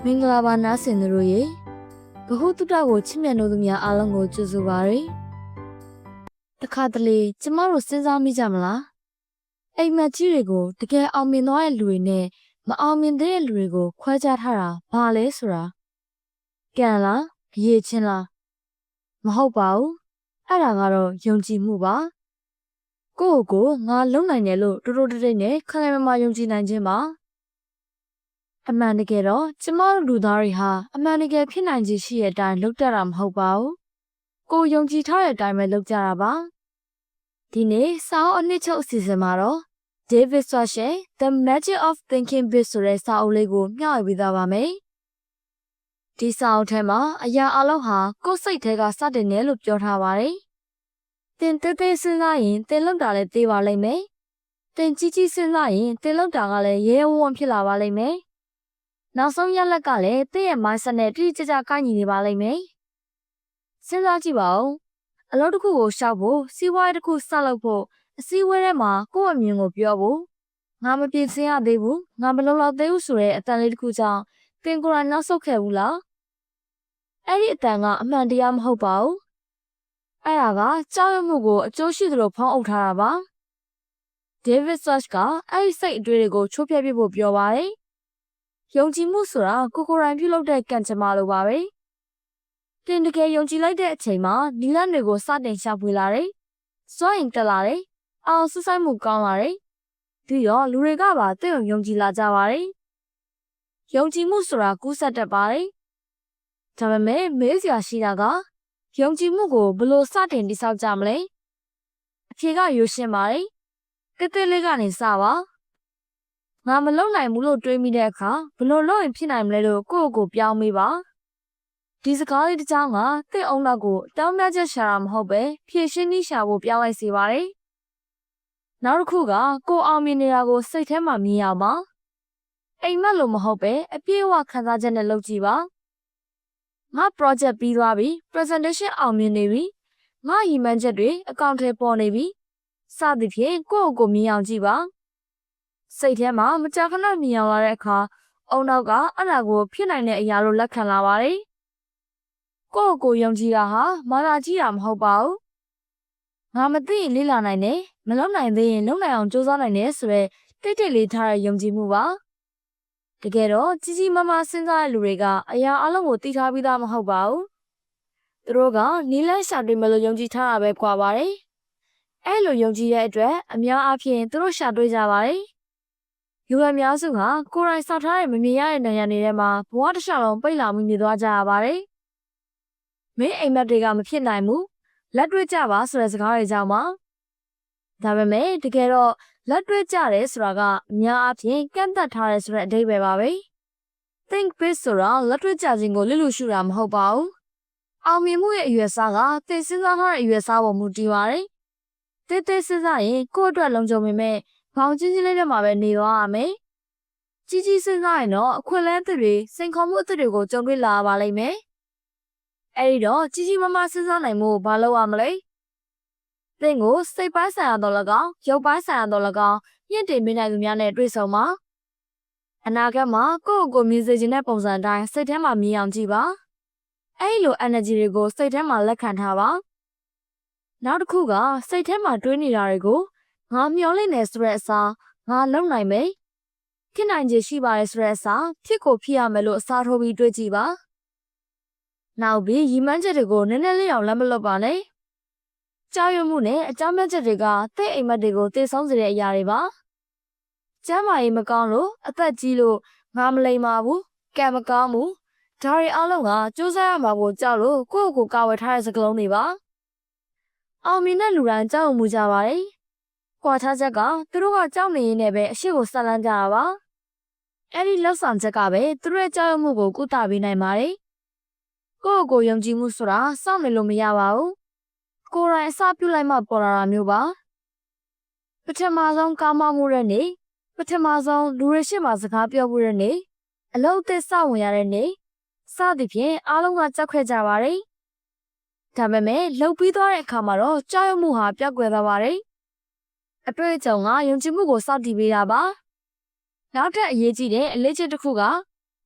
မင်္ဂလာပါနားဆင်သူတို့ရေဘဟုတုတကိုချစ်မြတ်လို့သူများအားလုံးကိုကြိုဆိုပါရစေ။တခါတလေကျမတို့စဉ်းစားမိကြမလားအိမ်မက်ကြီးတွေကိုတကယ်အောင်မြင်သွားတဲ့လူတွေနဲ့မအောင်မြင်တဲ့လူတွေကိုခွဲခြားထားတာဘာလဲဆိုတာကံလားရည်ချင်းလားမဟုတ်ပါဘူးအဲ့ဒါကတော့ယုံကြည်မှုပါကိုယ့်ကိုယ်ငါလုံနိုင်တယ်လို့တိုးတိုးတိတ်တိတ်နဲ့ခိုင်ခိုင်မာမာယုံကြည်နိုင်ခြင်းပါအမှန်တကယ်တော့ကျမတို့လူသားတွေဟာအမှန်တကယ်ဖြစ်နိုင်ခြေရှိတဲ့အတိုင်းလုပ်တတ်တာမဟုတ်ပါဘူး။ကိုယုံကြည်ထားတဲ့အတိုင်းပဲလုပ်ကြတာပါ။ဒီနေ့စာအုပ်အနှစ်ချုပ်အစီအစဉ်မှာတော့ David Swartz ရဲ့ The Magic of Thinking Big ဆိုတဲ့စာအုပ်လေးကိုမျှဝေပေးသွားပါမယ်။ဒီစာအုပ်ထဲမှာအရာအလုံးဟာကိုယ်စိတ်ထဲကစတင်တယ်လို့ပြောထားပါတယ်။သင်သေးသေးစဉ်းစားရင်သင်လုပ်တာလည်းသိပါလိမ့်မယ်။သင်ကြီးကြီးစဉ်းစားရင်သင်လုပ်တာကလည်းရဲရဲဝံ့ဝံ့ဖြစ်လာပါလိမ့်မယ်။နောက်ဆုံးရလဒ်ကလည်းသင်ရဲ့ mindset နဲ့တိတိကျကျကိုက်ညီနေပါလိမ့်မယ်။စဉ်းစားကြည့်ပါဦး။အလုပ်တစ်ခုကိုရှောက်ဖို့စီးပွားရေးတစ်ခုစလုပ်ဖို့အစည်းအဝေးထဲမှာကိုယ့်အမြင်ကိုပြောဖို့ငါမပြေစင်ရသေးဘူးငါမလုံလောက်သေးဘူးဆိုတဲ့အတန်လေးတစ်ခုကြောင့်သင်ကိုယ်တိုင်နောက်ဆုတ်ခဲ့ဘူးလား။အဲ့ဒီအတန်ကအမှန်တရားမဟုတ်ပါဘူး။အဲ့ဒါကကြောက်ရွံ့မှုကိုအကျိုးရှိသလိုဖောင်းအုပ်ထားတာပါ။ David Swartz ကအဲ့ဒီစိတ်အတွေးတွေကိုချိုးဖျက်ပြဖို့ပြောပါတယ်။ယုံကြည်မှုဆိုတာကိုယ်တိုင်ပြုလုပ်တဲ့ကံကြမ္မာလိုပါပဲ။တင်တကယ်ယုံကြည်လိုက်တဲ့အချိန်မှာနီလန်းတွေကိုစတင်ရှာဖွေလာတယ်။စွန့်ရင်တက်လာတယ်။အောင်ဆူဆိုင်မှုကောင်းလာတယ်။ပြီးတော့လူတွေကပါသိအောင်ယုံကြည်လာကြပါတယ်။ယုံကြည်မှုဆိုတာကူးစက်တတ်ပါတယ်။ဒါပေမဲ့မေးစရာရှိတာကယုံကြည်မှုကိုဘယ်လိုစတင်တည်ဆောက်ကြမလဲ။အဖြေကရိုးရှင်းပါတယ်။တစ်လေးကနေစပါ။ငါမလုံနိုင်ဘူးလို့တွေးမိတဲ့အခါဘလို့လုပ်ရင်ဖြစ်နိုင်မလဲလို့ကိုယ့်ကိုယ်ပြောင်းမိပါဒီစကားလေးတစ်ကြောင်းကသင့်အုံနောက်ကိုတောင်းမြချက်ရှာတာမဟုတ်ပဲဖြည့်ရှင်းနှိရှာဖို့ပြောင်းလိုက်စေပါတယ်နောက်တစ်ခုကကိုအောင်မြင်နေတာကိုစိတ်ထဲမှာမြင်ရပါအိမ်မက်လို့မဟုတ်ပဲအပြည့်အဝခံစားချက်နဲ့လုပ်ကြည့်ပါငါ project ပြီးသွားပြီ presentation အောင်မြင်နေပြီငါရည်မှန်းချက်တွေအကောင့်ထဲပေါ်နေပြီစသဖြင့်ကိုယ့်ကိုမြင်အောင်ကြည့်ပါစိတ်ထဲမှာမကြာခဏမြင်အောင်လာတဲ့အခါအုံနောက်ကအဲ့ဒါကိုဖြစ်နိုင်တဲ့အရာလို့လက်ခံလာပါတယ်။ကိုယ့်ကိုယုံကြည်တာဟာမာနာကြီးတာမဟုတ်ပါဘူး။ငါမသိရင်လေ့လာနိုင်တယ်မလုပ်နိုင်သေးရင်လုပ်နိုင်အောင်ကြိုးစားနိုင်တယ်ဆိုရဲတိတ်တိတ်လေးထားတဲ့ယုံကြည်မှုပါ။တကယ်တော့ကြီးကြီးမားမားစဉ်းစားတဲ့လူတွေကအရာအလုံးကိုသိထားပြီးသားမဟုတ်ပါဘူး။သူတို့ကနီးလန်းရှာတွေ့မယ်လို့ယုံကြည်ထားတာပဲကွာပါတယ်။အဲ့လိုယုံကြည်တဲ့အတွက်အများအားဖြင့်သူတို့ရှာတွေ့ကြပါတယ်။လူအများစုဟာကိုယ်တိုင်စောက်ထားတဲ့မမြင်ရတဲ့နေရာတွေထဲမှာဘဝတစ်လျှောက်လုံးပိတ်လာမှုနေသွားကြရပါတယ်။မင်းအိမ်မက်တွေကမဖြစ်နိုင်ဘူး။လက်တွေ့ကြပါဆိုတဲ့စကားတွေကြောင့်ပါ။ဒါပေမဲ့တကယ်တော့လက်တွေ့ကြတယ်ဆိုတာကအများအားဖြင့်ကန့်သတ်ထားတယ်ဆိုတဲ့အဓိပ္ပာယ်ပါပဲ။ Think big ဆိုတာလက်တွေ့ကြခြင်းကိုလစ်လူရှုတာမဟုတ်ပါဘူး။အောင်မြင်မှုရဲ့အရွယ်အစားကသင်စဉ်းစားထားတဲ့အရွယ်အစားပေါ်မူတည်ပါတယ်။တေးသေးစဉ်းစားရင်ကိုယ့်အတွက်လုံခြုံပေမဲ့ဘောင်ချင်းချင်းလေးထဲမှာပဲနေသွားရမယ်။ကြီးကြီးစဉ်းစားရင်တော့အခွင့်အလမ်းအသစ်တွေစိန်ခေါ်မှုအသစ်တွေကိုကြုံတွေ့လာရပါလိမ့်မယ်။အဲဒီတော့ကြီးကြီးမားမားစဉ်းစားနိုင်မှုဘာလုပ်ရမလဲ။သင်ကိုစိတ်ပိုင်းဆိုင်ရာတော့၎င်းရုပ်ပိုင်းဆိုင်ရာတော့၎င်းညှင့်တင်ပေးနိုင်သူများနဲ့တွေ့ဆုံပါ။အနာဂတ်မှာကိုယ့်ကိုယ်မြင်စေချင်တဲ့ပုံစံတိုင်းစိတ်ထဲမှာမြင်အောင်ကြည့်ပါ။အဲဒီလို energy တွေကိုစိတ်ထဲမှာလက်ခံထားပါ။နောက်တစ်ခုကစိတ်ထဲမှာတွေးနေတာတွေကိုငါမျောလင့်နေဆိုတဲ့အစားငါလုံနိုင်မယ်ဖြစ်နိုင်ခြေရှိပါတယ်ဆိုတဲ့အစားဖြစ်ကိုဖြစ်ရမယ်လို့အစားထိုးပြီးတွေးကြည့်ပါနောက်ပြီးရည်မှန်းချက်တွေကိုနည်းနည်းလေးအောင်လက်မလွတ်ပါနဲ့ကြောက်ရွံ့မှုနဲ့အကြောင်းပြချက်တွေကသင့်အိမ်မက်တွေကိုတည်ဆောင်းစေတဲ့အရာတွေပါကျမ်းမာရေးမကောင်းလို့အသက်ကြီးလို့ငါမလိမ္မာဘူးကံမကောင်းဘူးဒါတွေအလုံးကစူးစမ်းရမှာကိုကြောက်လို့ကိုယ့်ကိုယ်ကာဝယ်ထားတဲ့စကားလုံးတွေပါအောင်မြင်တဲ့လူတိုင်းကြောက်မှုကြပါတယ်ကွာခြားချက်ကသူတို့ကကြောက်နေရင်းနဲ့ပဲအရှိကိုဆက်လန်းကြတာပါအဲ့ဒီလောက်ဆောင်ချက်ကပဲသူတို့ရဲ့ကြောက်ရွံ့မှုကိုကုသပေးနိုင်ပါတယ်ကိုယ့်ကိုယ်ယုံကြည်မှုဆိုတာစောင့်နေလို့မရပါဘူးကိုယ်တိုင်အစပြုလိုက်မှပေါ်လာတာမျိုးပါပထမဆုံးကားမောင်းမှုတဲ့နေ့ပထမဆုံးလူတွေရှိမှစကားပြောမှုတဲ့နေ့အလုပ်သစ်စဝင်ရတဲ့နေ့စသည်ဖြင့်အားလုံးကကြောက်ခဲ့ကြပါတယ်ဒါပေမဲ့လှုပ်ပြီးသွားတဲ့အခါမှာတော့ကြောက်ရွံ့မှုဟာပျောက်ကွယ်သွားပါတယ်အတွေ့အကြုံကယုံကြည်မှုကိုစောင့်တည်ပေးတာပါနောက်ထပ်အရေးကြီးတဲ့အလေးချက်တစ်ခုက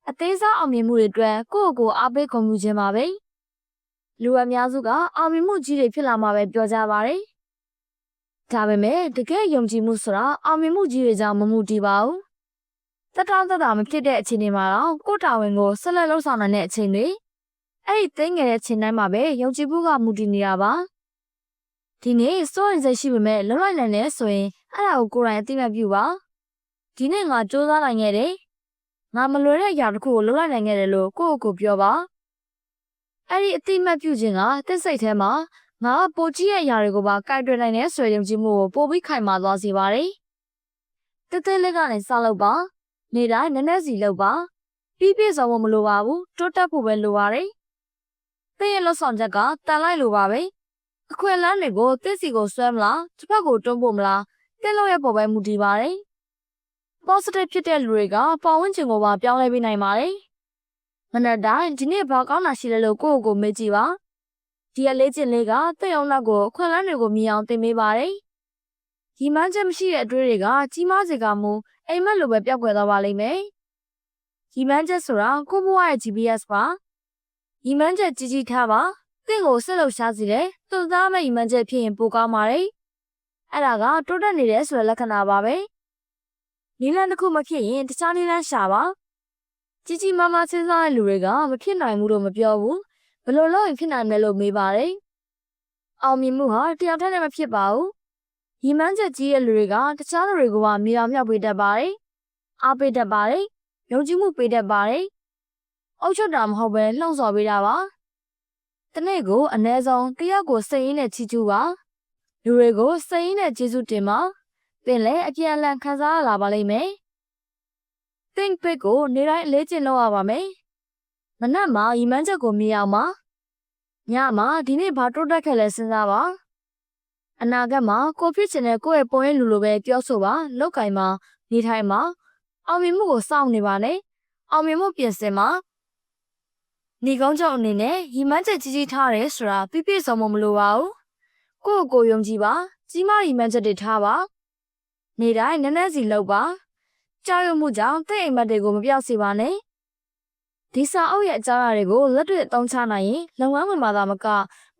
အသေးစားအောင်မြင်မှုတွေအတွက်ကိုယ့်ကိုယ်အားပေးဂုဏ်ပြုခြင်းပါပဲလူအများစုကအောင်မြင်မှုကြီးတွေဖြစ်လာမှာပဲပြောကြပါတယ်ဒါပေမဲ့တကယ်ယုံကြည်မှုဆိုတာအောင်မြင်မှုကြီးတွေကြောင့်မမှုတည်ပါဘူးသက်တောင့်သက်သာမဖြစ်တဲ့အချိန်တွေမှာတော့ကိုယ့်တာဝန်ကိုဆက်လက်လုပ်ဆောင်နိုင်တဲ့အချိန်တွေအဲ့ဒီသိငယ်တဲ့အချိန်တိုင်းမှာပဲယုံကြည်မှုကမူတည်နေတာပါဒီနေ့စိုးရင်စိတ်ရှိပေမဲ့လုံလိုက်နိုင်တယ်ဆိုရင်အဲ့ဒါကိုကိုယ်တိုင်အသိမှတ်ပြုပါဒီနေ့ငါစူးစမ်းနိုင်ခဲ့တယ်ငါမလွယ်တဲ့အရာတစ်ခုကိုလုပ်လိုက်နိုင်ခဲ့တယ်လို့ကိုယ့်ကိုယ်ပြောပါအဲ့ဒီအသိမှတ်ပြုခြင်းကတစ်စိတ်ထဲမှာငါပိုကြီးရဲ့အရာတွေကိုပါကိုက်တွယ်နိုင်တယ်ဆိုတဲ့ယုံကြည်မှုကိုပိုပြီးခိုင်မာသွားစေပါတယ်တစ်သေးလေးကနေစလုပ်ပါနေ့တိုင်းနည်းနည်းစီလုပ်ပါပြီးပြည့်စုံဖို့မလိုပါဘူးတိုးတက်ဖို့ပဲလိုပါတယ်သင်ရဲ့လှဆောင်ချက်ကတန်လိုက်လိုပါပဲအခွင့်အလမ်းတွေကိုတစ်စီကိုဆွဲမလားတစ်ဖက်ကိုတွန်းပို့မလားတဲ့လို့ရဲ့ပေါ်ပဲမူတည်ပါတယ် positive ဖြစ်တဲ့လူတွေကပတ်ဝန်းကျင်ကိုပါပြောင်းလဲပေးနိုင်ပါတယ်မနက်တိုင်းဒီနေ့ဘာကောင်းတာရှိလဲလို့ကိုယ့်ကိုယ်မေးကြည့်ပါဒီအလေးကျင့်လေးကသင်အောင်နောက်ကိုအခွင့်အလမ်းတွေကိုမြင်အောင်သင်ပေးပါတယ်ဒီမှန်းချက်မရှိတဲ့အတွေ့တွေကကြီးမားစေကမူအိမ်မက်လိုပဲပျောက်ကွယ်သွားပါလိမ့်မယ်ဒီမှန်းချက်ဆိုတာကိုယ့်ဘဝရဲ့ GPS ပါဒီမှန်းချက်ကြီးကြီးထားပါသင်ကိုဆက်လုပ်ရှားစေတယ်သူသားမဲ့ဒီမှန်းချက်ဖြစ်ရင်ပိုကောင်းပါတယ်အဲ့ဒါကတိုးတက်နေတယ်ဆိုတဲ့လက္ခဏာပါပဲနီလန်းတစ်ခုမဖြစ်ရင်တခြားနီလန်းရှာပါကြီးကြီးမားမားစဉ်းစားတဲ့လူတွေကမဖြစ်နိုင်ဘူးလို့မပြောဘူးဘယ်လိုလုပ်ရင်ဖြစ်နိုင်မလဲလို့မေးပါတယ်အောင်မြင်မှုဟာတယောက်တည်းနဲ့မဖြစ်ပါဘူးရီမန်းချက်ကြီးရဲ့လူတွေကတခြားလူတွေကမြေအောင်မြောက်ပေးတတ်ပါတယ်အားပေးတတ်ပါတယ်ယုံကြည်မှုပေးတတ်ပါတယ်အုပ်ချုပ်တာမဟုတ်ပဲလှုံ့ဆော်ပေးတာပါတနေ့ကိုအနည်းဆုံးတယောက်ကိုစိတ်ရင်းနဲ့ချီးကျူးပါလူတွေကိုစိတ်ရင်းနဲ့ကျေးဇူးတင်ပါသင်လည်းအပြန်အလှန်ခံစားရလာပါလိမ့်မယ် think big ကိုနေ့တိုင်းအလေးကျင့်လုပ်ရပါမယ်မနက်မှာရီမန်းချက်ကိုမြင်အောင်ပါညမှာဒီနေ့ဘာတိုးတက်ခဲ့လဲစဉ်းစားပါအနာဂတ်မှာကိုဖြစ်ချင်တဲ့ကိုယ့်ရဲ့ပုံရိပ်လူလိုပဲပြောဆိုပါလောက်ကင်မှာနေထိုင်မှာအောင်မြင်မှုကိုစောင့်နေပါနဲ့အောင်မြင်မှုပြင်ဆင်ပါနေကောင်းကြောင့်အနေနဲ့ရီမန်းချက်ကြီးကြီးထားရဲဆိုတာပြည့်ပြည့်စုံမလို့မလိုပါဘူးကိုယ့်ကိုယ်ယုံကြည်ပါကြီးမားရီမန်းချက်တွေထားပါနေတိုင်းနည်းနည်းစီလုပ်ပါကြောက်ရွံ့မှုကြောင့်တဲ့အိမ်မက်တွေကိုမပြောက်စေပါနဲ့ဒီစာအုပ်ရဲ့အကြောင်းအရာတွေကိုလက်တွေ့အသုံးချနိုင်ရင်လုပ်ငန်းဝင်မှာသာမက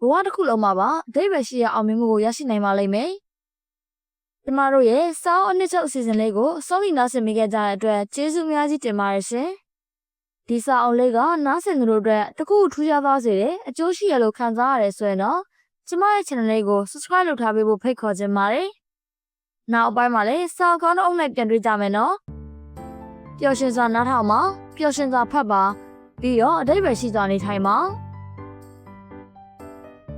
ဘဝတစ်ခုလုံးမှာပါအသေးပဲရှိရအောင်မြင်မှုကိုရရှိနိုင်ပါလိမ့်မယ်။ကျမတို့ရဲ့စာအုပ်အနှစ်ချုပ်အစီအစဉ်လေးကိုအဆုံးထိနားဆင်မိခဲ့ကြတဲ့အတွက်ကျေးဇူးအများကြီးတင်ပါတယ်ရှင်။ဒီစာအုပ်လေးကနားဆင်သူတို့အတွက်တခုထူးခြားသွားစေတဲ့အကျိုးရှိရလို့ခံစားရတယ်ဆိုရင်တော့ကျမရဲ့ channel လေးကို subscribe လုပ်ထားပေးဖို့ဖိတ်ခေါ်ချင်ပါတယ်။နောက်အပိုင်းမှာလည်းစာအုပ်ကောင်းတဲ့အုပ်နဲ့ပြန်တွေ့ကြမယ်နော်။ပျော်ရွှင်စွာနားထောင်ပါပျော်ရွှင်စွာဖတ်ပါပြီးတော့အဓိပ္ပာယ်ရှိစွာနေထိုင်ပါ